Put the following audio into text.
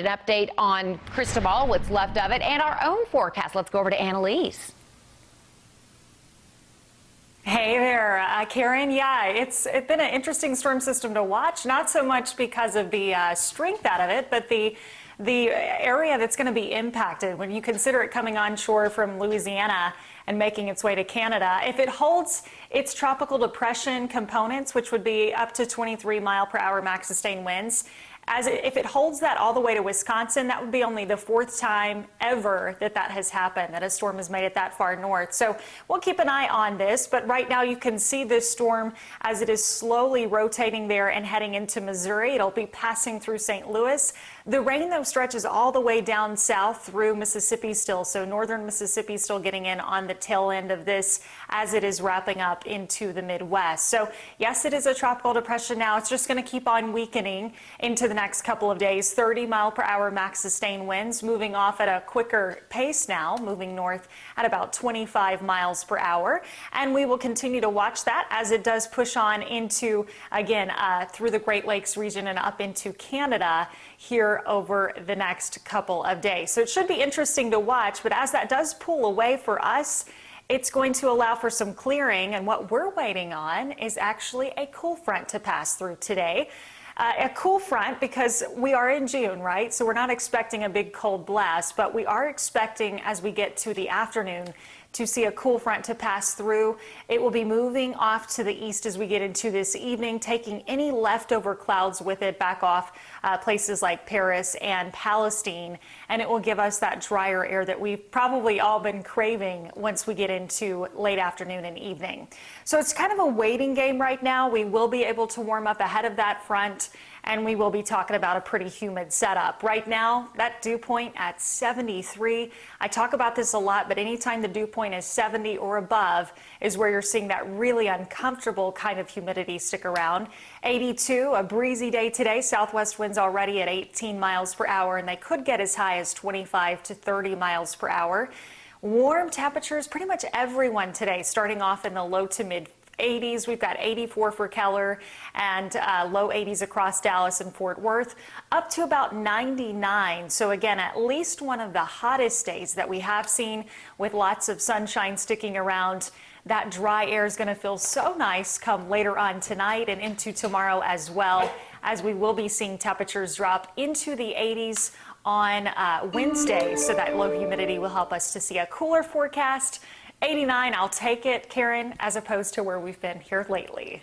An update on Cristobal, what's left of it, and our own forecast. Let's go over to Elise. Hey there, Karen. Yeah, it's been an interesting storm system to watch. Not so much because of the strength out of it, but the area that's going to be impacted when you consider it coming onshore from Louisiana and making its way to Canada. If it holds its tropical depression components, which would be up to 23-mile-per-hour max sustained winds, if it holds that all the way to Wisconsin, that would be only the fourth time ever that has happened, that a storm has made it that far north. So we'll keep an eye on this, but right now you can see this storm as it is slowly rotating there and heading into Missouri. It'll be passing through St. Louis. The rain, though, stretches all the way down south through Mississippi still, so northern Mississippi still getting in on the tail end of this as it is wrapping up into the Midwest. So yes, it is a tropical depression now. It's just going to keep on weakening into the next couple of days. 30-mile-per-hour max sustained winds, moving off at a quicker pace now, moving north at about 25 miles per hour. And we will continue to watch that as it does push on into, again, through the Great Lakes region and up into Canada here over the next couple of days. So it should be interesting to watch, but as that does pull away for us, it's going to allow for some clearing, and what we're waiting on is actually a cool front to pass through today. A cool front because we are in June, right? So we're not expecting a big cold blast, but we are expecting as we get to the afternoon to see a cool front to pass through. It will be moving off to the east as we get into this evening, taking any leftover clouds with it back off places like Paris and Palestine, and it will give us that drier air that we've probably all been craving once we get into late afternoon and evening. So it's kind of a waiting game right now. We will be able to warm up ahead of that front, and we will be talking about a pretty humid setup. Right now, that dew point at 73. I talk about this a lot, but anytime the dew point is 70 or above is where you're seeing that really uncomfortable kind of humidity stick around. 82, a breezy day today. Southwest winds already at 18 miles per hour, and they could get as high as 25 to 30 miles per hour. Warm temperatures, pretty much everyone today, starting off in the low to mid 80s. We've got 84 for Keller and low 80s across Dallas and Fort Worth, up to about 99. So again, at least one of the hottest days that we have seen, with lots of sunshine sticking around. That dry air is going to feel so nice come later on tonight and into tomorrow as well, as we will be seeing temperatures drop into the 80s on Wednesday. So that low humidity will help us to see a cooler forecast. 89, I'll take it, Karen, as opposed to where we've been here lately.